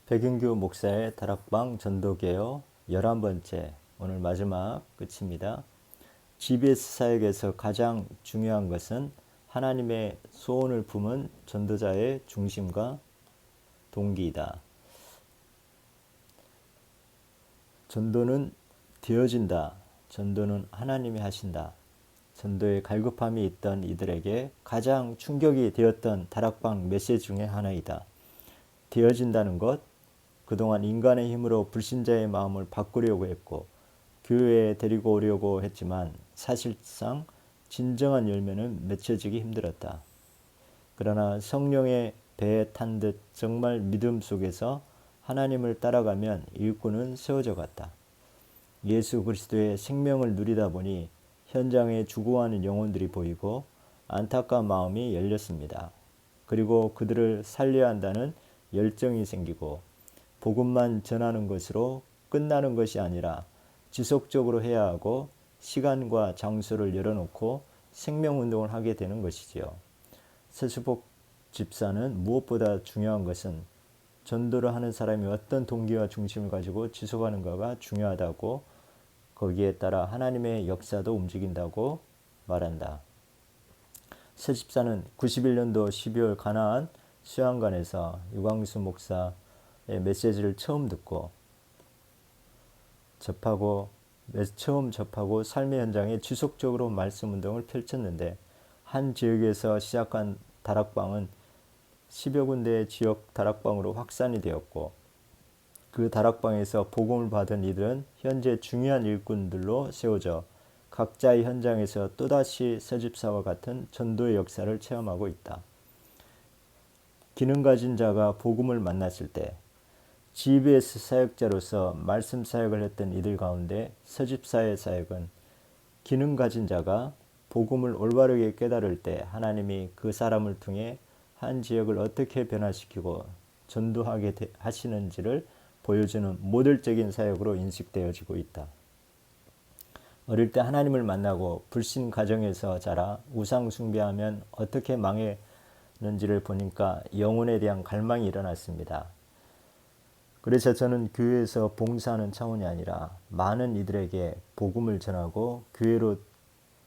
백인규 목사의 다락방 전도개요 11번째, 오늘 마지막 끝입니다. GBS 사역에서 가장 중요한 것은 하나님의 소원을 품은 전도자의 중심과 동기이다. 전도는 되어진다. 전도는 하나님이 하신다. 전도에 갈급함이 있던 이들에게 가장 충격이 되었던 다락방 메시지 중에 하나이다. 되어진다는 것, 그동안 인간의 힘으로 불신자의 마음을 바꾸려고 했고 교회에 데리고 오려고 했지만 사실상 진정한 열매는 맺혀지기 힘들었다. 그러나 성령의 배에 탄 듯 정말 믿음 속에서 하나님을 따라가면 일꾼은 세워져 갔다. 예수 그리스도의 생명을 누리다 보니 현장에 죽어가는 영혼들이 보이고 안타까운 마음이 열렸습니다. 그리고 그들을 살려야 한다는 열정이 생기고 복음만 전하는 것으로 끝나는 것이 아니라 지속적으로 해야 하고 시간과 장소를 열어놓고 생명운동을 하게 되는 것이지요. 서수복 집사는 무엇보다 중요한 것은 전도를 하는 사람이 어떤 동기와 중심을 가지고 지속하는가가 중요하다고, 거기에 따라 하나님의 역사도 움직인다고 말한다. 서 집사는 91년도 12월 가나안 수양관에서 유광수 목사의 메시지를 처음 접하고 삶의 현장에 지속적으로 말씀 운동을 펼쳤는데, 한 지역에서 시작한 다락방은 10여 군데의 지역 다락방으로 확산이 되었고, 그 다락방에서 복음을 받은 이들은 현재 중요한 일꾼들로 세워져 각자의 현장에서 또다시 서집사와 같은 전도의 역사를 체험하고 있다. 기능 가진 자가 복음을 만났을 때 GBS 사역자로서 말씀 사역을 했던 이들 가운데 서집사의 사역은 기능 가진 자가 복음을 올바르게 깨달을 때 하나님이 그 사람을 통해 한 지역을 어떻게 변화시키고 전도하게 하시는지를 보여주는 모델적인 사역으로 인식되어지고 있다. 어릴 때 하나님을 만나고 불신 가정에서 자라 우상 숭배하면 어떻게 망했는지를 보니까 영혼에 대한 갈망이 일어났습니다. 그래서 저는 교회에서 봉사하는 차원이 아니라 많은 이들에게 복음을 전하고 교회로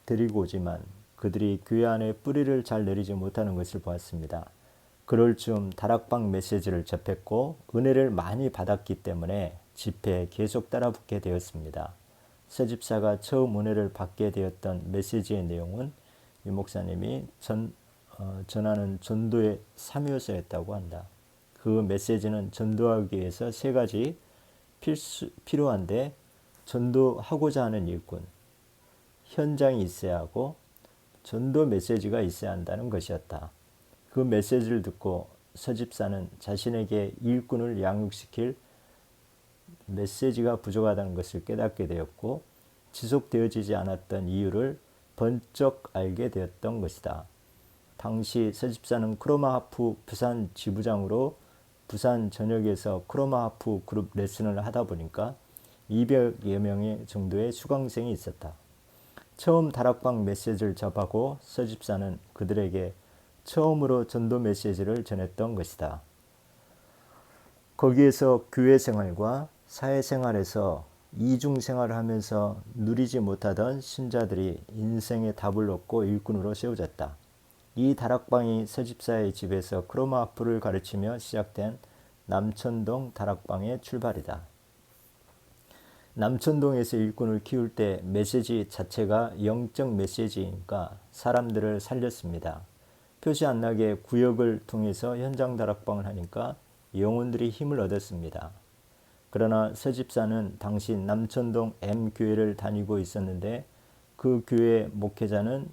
데리고 오지만 그들이 교회 안에 뿌리를 잘 내리지 못하는 것을 보았습니다. 그럴 즈음 다락방 메시지를 접했고 은혜를 많이 받았기 때문에 집회에 계속 따라붙게 되었습니다. 서 집사가 처음 은혜를 받게 되었던 메시지의 내용은 유 목사님이 전하는 전도의 3요소였다고 한다. 그 메시지는 전도하기 위해서 세 가지 필요한데, 전도하고자 하는 일꾼, 현장이 있어야 하고 전도 메시지가 있어야 한다는 것이었다. 그 메시지를 듣고 서 집사는 자신에게 일꾼을 양육시킬 메시지가 부족하다는 것을 깨닫게 되었고, 지속되어지지 않았던 이유를 번쩍 알게 되었던 것이다. 당시 서 집사는 크로마하프 부산 지부장으로 부산 전역에서 크로마하프 그룹 레슨을 하다 보니까 200여 명의 정도의 수강생이 있었다. 처음 다락방 메시지를 접하고 서 집사는 그들에게 처음으로 전도 메시지를 전했던 것이다. 거기에서 교회 생활과 사회생활에서 이중생활을 하면서 누리지 못하던 신자들이 인생의 답을 얻고 일꾼으로 세워졌다. 이 다락방이 서 집사의 집에서 크로마하프를 가르치며 시작된 남천동 다락방의 출발이다. 남천동에서 일꾼을 키울 때 메시지 자체가 영적 메시지니까 사람들을 살렸습니다. 표시 안 나게 구역을 통해서 현장 다락방을 하니까 영혼들이 힘을 얻었습니다. 그러나 서 집사는 당시 남천동 M교회를 다니고 있었는데 그 교회 목회자는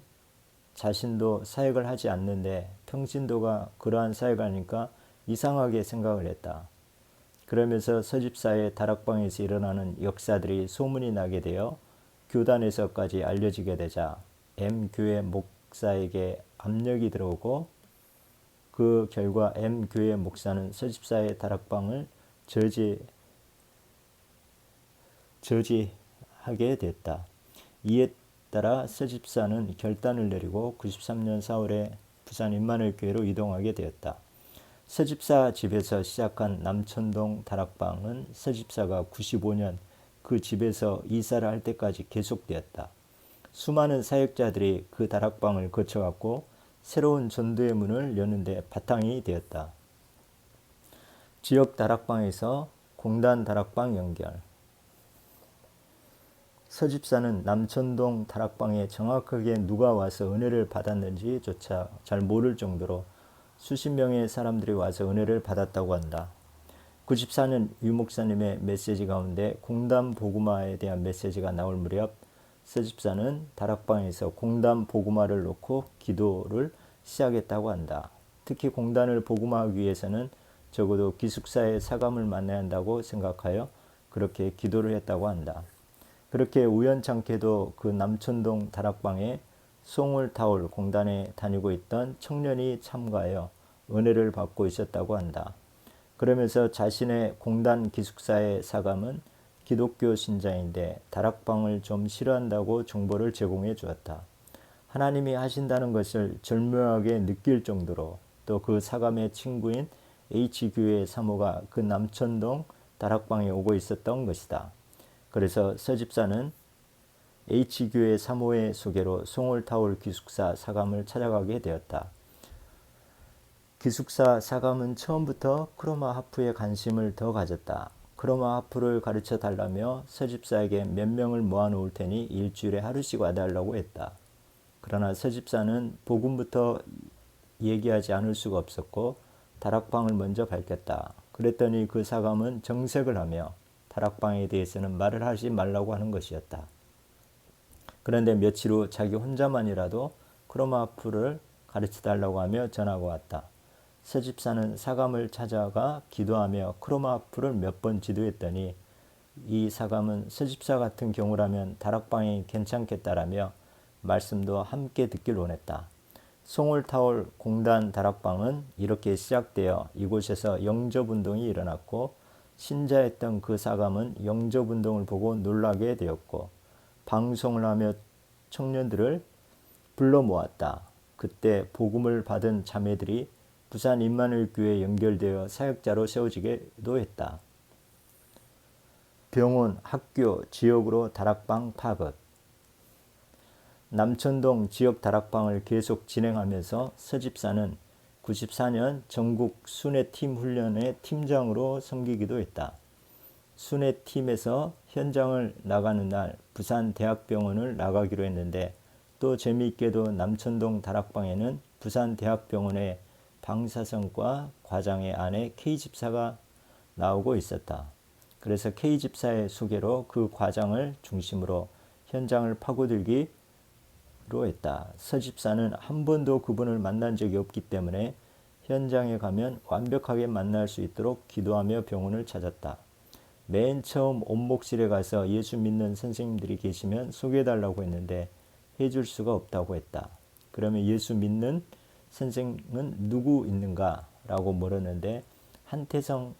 자신도 사역을 하지 않는데 평신도가 그러한 사역을 하니까 이상하게 생각을 했다. 그러면서 서 집사의 다락방에서 일어나는 역사들이 소문이 나게 되어 교단에서까지 알려지게 되자 M교회 목사에게 압력이 들어오고, 그 결과 M교회 목사는 서 집사의 다락방을 저지하게 됐다. 이에 따라 서 집사는 결단을 내리고 93년 4월에 부산 임마누엘 교회로 이동하게 되었다. 서집사 집에서 시작한 남천동 다락방은 서집사가 95년 그 집에서 이사를 할 때까지 계속되었다. 수많은 사역자들이 그 다락방을 거쳐갔고 새로운 전도의 문을 여는데 바탕이 되었다. 지역 다락방에서 공단 다락방 연결. 서집사는 남천동 다락방에 정확하게 누가 와서 은혜를 받았는지조차 잘 모를 정도로 수십 명의 사람들이 와서 은혜를 받았다고 한다. 94년 유목사님의 메시지 가운데 공단 복음화에 대한 메시지가 나올 무렵 서집사는 다락방에서 공단 복음화를 놓고 기도를 시작했다고 한다. 특히 공단을 복음화하기 위해서는 적어도 기숙사의 사감을 만나야 한다고 생각하여 그렇게 기도를 했다고 한다. 그렇게 우연찮게도 그 남천동 다락방에 송울타올 공단에 다니고 있던 청년이 참가하여 은혜를 받고 있었다고 한다. 그러면서 자신의 공단 기숙사의 사감은 기독교 신자인데 다락방을 좀 싫어한다고 정보를 제공해 주었다. 하나님이 하신다는 것을 절묘하게 느낄 정도로 또 그 사감의 친구인 H교회 사모가 그 남천동 다락방에 오고 있었던 것이다. 그래서 서집사는 H교회 사모의 소개로 송울타올 기숙사 사감을 찾아가게 되었다. 기숙사 사감은 처음부터 크로마 하프에 관심을 더 가졌다. 크로마 하프를 가르쳐 달라며 서집사에게 몇 명을 모아놓을 테니 일주일에 하루씩 와달라고 했다. 그러나 서집사는 복음부터 얘기하지 않을 수가 없었고 다락방을 먼저 밝혔다. 그랬더니 그 사감은 정색을 하며 다락방에 대해서는 말을 하지 말라고 하는 것이었다. 그런데 며칠 후 자기 혼자만이라도 크로마 하프를 가르쳐 달라고 하며 전화가 왔다. 서집사는 사감을 찾아가 기도하며 크로마 하프를 몇 번 지도했더니 이 사감은 서집사 같은 경우라면 다락방이 괜찮겠다라며 말씀도 함께 듣길 원했다. 송울타올 공단 다락방은 이렇게 시작되어 이곳에서 영접운동이 일어났고 신자였던 그 사감은 영접운동을 보고 놀라게 되었고 방송을 하며 청년들을 불러 모았다. 그때 복음을 받은 자매들이 부산 임마누엘 교회에 연결되어 사역자로 세워지기도 했다. 병원, 학교, 지역으로 다락방 파급. 남천동 지역 다락방을 계속 진행하면서 서집사는 94년 전국 순회팀 훈련의 팀장으로 섬기기도 했다. 순회팀에서 현장을 나가는 날 부산대학병원을 나가기로 했는데 또 재미있게도 남천동 다락방에는 부산대학병원의 방사선과 과장의 아내 K집사가 나오고 있었다. 그래서 K집사의 소개로 그 과장을 중심으로 현장을 파고들기로 했다. 서집사는 한 번도 그분을 만난 적이 없기 때문에 현장에 가면 완벽하게 만날 수 있도록 기도하며 병원을 찾았다. 맨 처음 온목실에 가서 예수 믿는 선생님들이 계시면 소개해달라고 했는데 해줄 수가 없다고 했다. 그러면 예수 믿는 선생은 누구 있는가? 라고 물었는데 한태성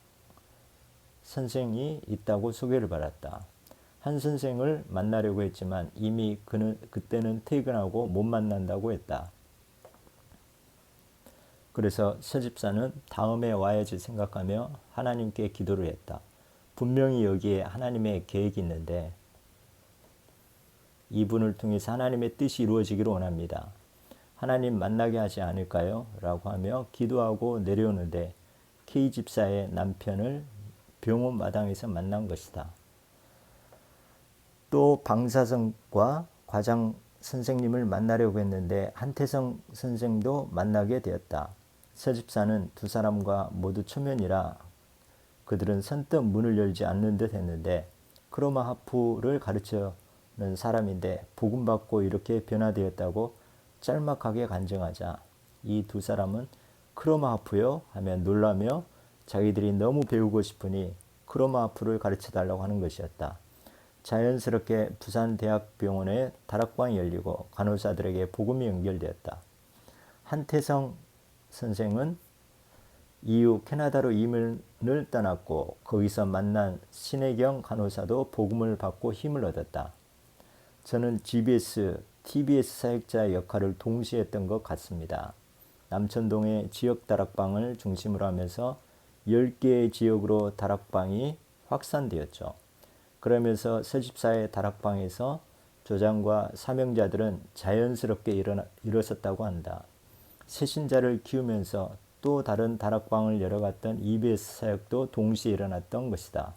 선생이 있다고 소개를 받았다. 한 선생을 만나려고 했지만 이미 그때는 퇴근하고 못 만난다고 했다. 그래서 서집사는 다음에 와야지 생각하며 하나님께 기도를 했다. 분명히 여기에 하나님의 계획이 있는데 이분을 통해서 하나님의 뜻이 이루어지기를 원합니다. 하나님 만나게 하지 않을까요? 라고 하며 기도하고 내려오는데 K집사의 남편을 병원 마당에서 만난 것이다. 또 방사선과 과장 선생님을 만나려고 했는데 한태성 선생도 만나게 되었다. 서집사는 두 사람과 모두 초면이라 그들은 선뜻 문을 열지 않는 듯 했는데 크로마 하프를 가르치는 사람인데 복음 받고 이렇게 변화되었다고 짤막하게 간증하자 이 두 사람은 크로마 하프요? 하며 놀라며 자기들이 너무 배우고 싶으니 크로마 하프를 가르쳐 달라고 하는 것이었다. 자연스럽게 부산대학병원에 다락방이 열리고 간호사들에게 복음이 연결되었다. 한태성 선생은 이후 캐나다로 이민을 떠났고 거기서 만난 신혜경 간호사도 복음을 받고 힘을 얻었다. 저는 GBS, TBS 사역자의 역할을 동시에 했던 것 같습니다. 남천동의 지역 다락방을 중심으로 하면서 10개의 지역으로 다락방이 확산되었죠. 그러면서 서집사의 다락방에서 조장과 사명자들은 자연스럽게 일어섰다고 한다. 새신자를 키우면서 또 다른 다락방을 열어갔던 EBS 사역도 동시에 일어났던 것이다.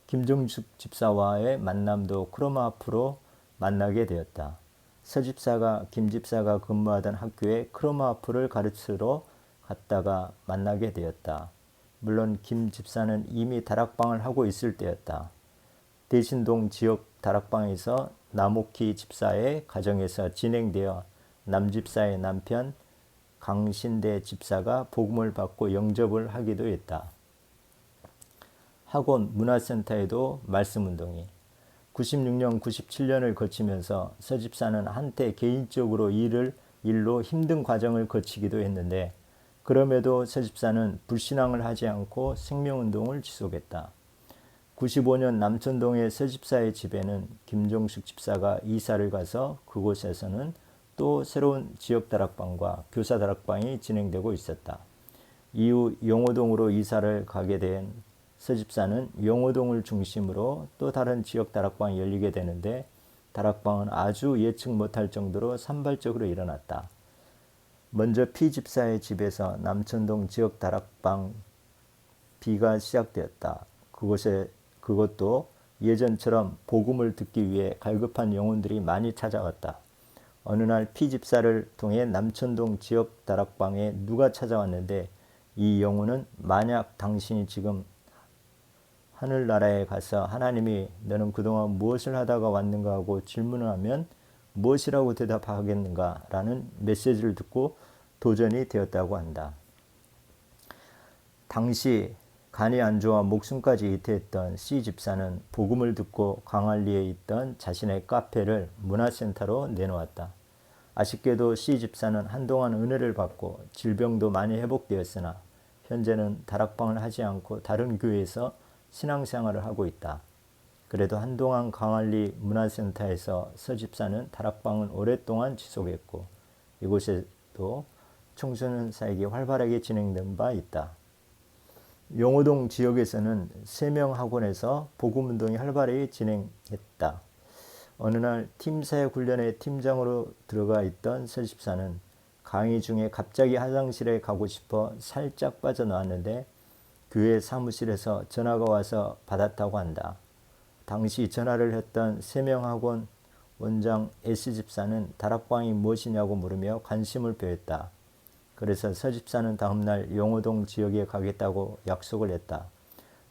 김종숙 집사와의 만남도 크로마 앞으로 만나게 되었다. 서 집사가 김 집사가 근무하던 학교에 크로마 앞을 가르치러 갔다가 만나게 되었다. 물론 김 집사는 이미 다락방을 하고 있을 때였다. 대신동 지역 다락방에서 나무키 집사의 가정에서 진행되어 남 집사의 남편 강신대 집사가 복음을 받고 영접을 하기도 했다. 학원 문화센터에도 말씀운동이 96년 97년을 거치면서 서 집사는 한때 개인적으로 일로 힘든 과정을 거치기도 했는데 그럼에도 서 집사는 불신앙을 하지 않고 생명운동을 지속했다. 95년 남천동의 서 집사의 집에는 김종숙 집사가 이사를 가서 그곳에서는 또 새로운 지역 다락방과 교사 다락방이 진행되고 있었다. 이후 용호동으로 이사를 가게 된 서 집사는 용호동을 중심으로 또 다른 지역 다락방이 열리게 되는데 다락방은 아주 예측 못할 정도로 산발적으로 일어났다. 먼저 피 집사의 집에서 남천동 지역 다락방 B가 시작되었다. 그것도 예전처럼 복음을 듣기 위해 갈급한 영혼들이 많이 찾아왔다. 어느 날 피 집사를 통해 남천동 지역 다락방에 누가 찾아왔는데 이 영혼은 만약 당신이 지금 하늘나라에 가서 하나님이 너는 그동안 무엇을 하다가 왔는가 하고 질문을 하면 무엇이라고 대답하겠는가 라는 메시지를 듣고 도전이 되었다고 한다. 당시 간이 안 좋아 목숨까지 이태했던 C 집사는 복음을 듣고 광안리에 있던 자신의 카페를 문화센터로 내놓았다. 아쉽게도 C 집사는 한동안 은혜를 받고 질병도 많이 회복되었으나 현재는 다락방을 하지 않고 다른 교회에서 신앙생활을 하고 있다. 그래도 한동안 광안리 문화센터에서 서 집사는 다락방을 오랫동안 지속했고 이곳에도 청소년 사역이 활발하게 진행된 바 있다. 용호동 지역에서는 세명학원에서 복음운동이 활발히 진행했다. 어느 날 팀사역 훈련에 팀장으로 들어가 있던 서 집사는 강의 중에 갑자기 화장실에 가고 싶어 살짝 빠져나왔는데 교회 사무실에서 전화가 와서 받았다고 한다. 당시 전화를 했던 세명학원 원장 S집사는 다락방이 무엇이냐고 물으며 관심을 표했다. 그래서 서 집사는 다음날 용호동 지역에 가겠다고 약속을 했다.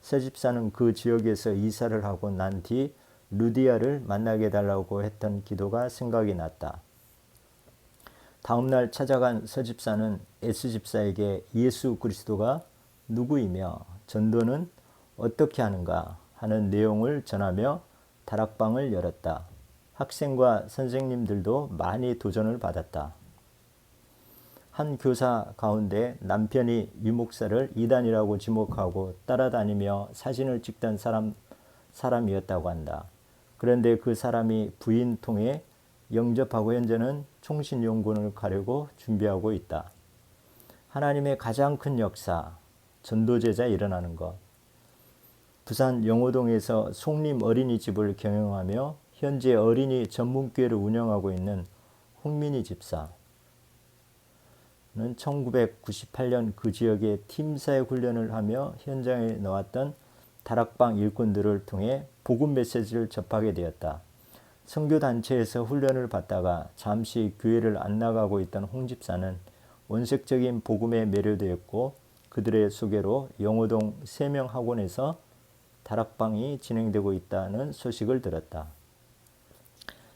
서 집사는 그 지역에서 이사를 하고 난 뒤 루디아를 만나게 해달라고 했던 기도가 생각이 났다. 다음날 찾아간 서 집사는 S집사에게 예수 그리스도가 누구이며 전도는 어떻게 하는가 하는 내용을 전하며 다락방을 열었다. 학생과 선생님들도 많이 도전을 받았다. 한 교사 가운데 남편이 유 목사를 이단이라고 지목하고 따라다니며 사진을 찍던 사람이었다고 한다. 그런데 그 사람이 부인 통해 영접하고 현재는 총신연구원을 가려고 준비하고 있다. 하나님의 가장 큰 역사, 전도제자 일어나는 것. 부산 영호동에서 송림 어린이집을 경영하며 현재 어린이 전문교회를 운영하고 있는 홍민희 집사는 1998년 그 지역에 팀사역 훈련을 하며 현장에 나왔던 다락방 일꾼들을 통해 복음 메시지를 접하게 되었다. 선교단체에서 훈련을 받다가 잠시 교회를 안 나가고 있던 홍 집사는 원색적인 복음에 매료되었고 그들의 소개로 영호동 세명학원에서 다락방이 진행되고 있다는 소식을 들었다.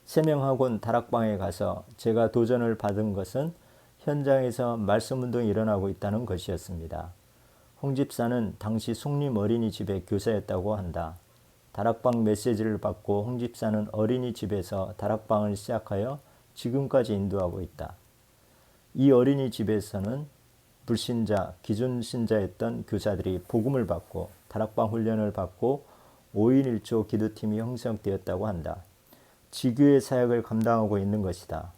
세명학원 다락방에 가서 제가 도전을 받은 것은 현장에서 말씀운동이 일어나고 있다는 것이었습니다. 홍 집사는 당시 송림 어린이집의 교사였다고 한다. 다락방 메시지를 받고 홍 집사는 어린이집에서 다락방을 시작하여 지금까지 인도하고 있다. 이 어린이집에서는 불신자, 기존신자였던 교사들이 복음을 받고 다락방 훈련을 받고 5인 1조 기도팀이 형성되었다고 한다. 지교의 사역을 감당하고 있는 것이다.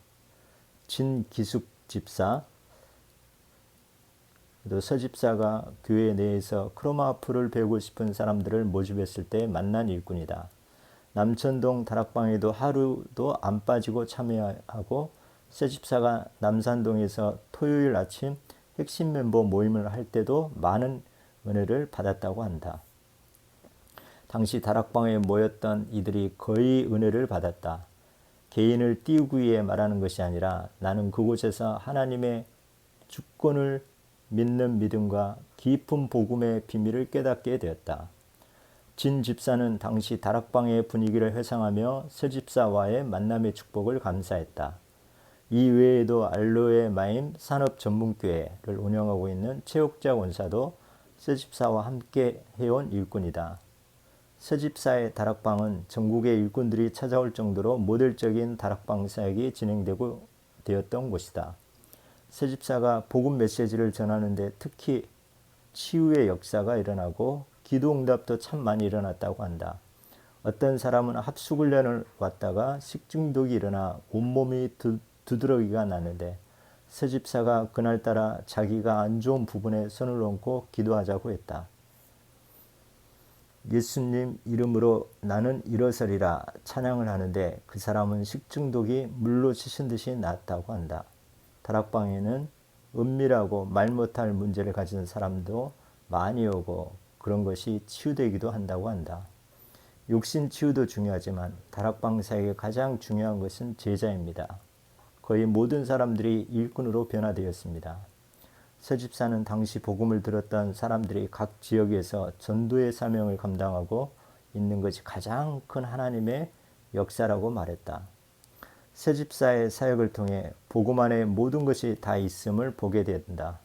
진기숙 집사, 또 서집사가 교회 내에서 크로마프를 배우고 싶은 사람들을 모집했을 때 만난 일꾼이다. 남천동 다락방에도 하루도 안 빠지고 참여하고 서집사가 남산동에서 토요일 아침 핵심 멤버 모임을 할 때도 많은 은혜를 받았다고 한다. 당시 다락방에 모였던 이들이 거의 은혜를 받았다. 개인을 띄우기 위해 말하는 것이 아니라 나는 그곳에서 하나님의 주권을 믿는 믿음과 깊은 복음의 비밀을 깨닫게 되었다. 진 집사는 당시 다락방의 분위기를 회상하며 서 집사와의 만남의 축복을 감사했다. 이 외에도 알로에 마임 산업전문교회를 운영하고 있는 최옥자 원사도 서 집사와 함께 해온 일꾼이다. 서 집사의 다락방은 전국의 일꾼들이 찾아올 정도로 모델적인 다락방 사역이 진행되고 되었던 곳이다. 서 집사가 복음 메시지를 전하는데 특히 치유의 역사가 일어나고 기도응답도 참 많이 일어났다고 한다. 어떤 사람은 합숙훈련을 왔다가 식중독이 일어나 온몸이 두드러기가 나는데 서 집사가 그날따라 자기가 안 좋은 부분에 손을 얹고 기도하자고 했다. 예수님 이름으로 나는 일어서리라 찬양을 하는데 그 사람은 식중독이 물로 치신 듯이 낫다고 한다. 다락방에는 은밀하고 말 못할 문제를 가진 사람도 많이 오고 그런 것이 치유되기도 한다고 한다. 육신 치유도 중요하지만 다락방 사역에 가장 중요한 것은 제자입니다. 거의 모든 사람들이 일꾼으로 변화되었습니다. 서 집사는 당시 복음을 들었던 사람들이 각 지역에서 전도의 사명을 감당하고 있는 것이 가장 큰 하나님의 역사라고 말했다. 서 집사의 사역을 통해 복음 안에 모든 것이 다 있음을 보게 된다.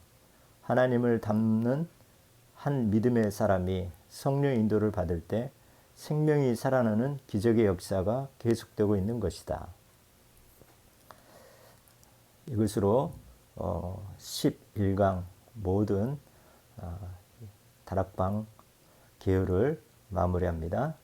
하나님을 닮는 한 믿음의 사람이 성령 인도를 받을 때 생명이 살아나는 기적의 역사가 계속되고 있는 것이다. 이것으로 11강 모든 다락방 계율을 마무리합니다.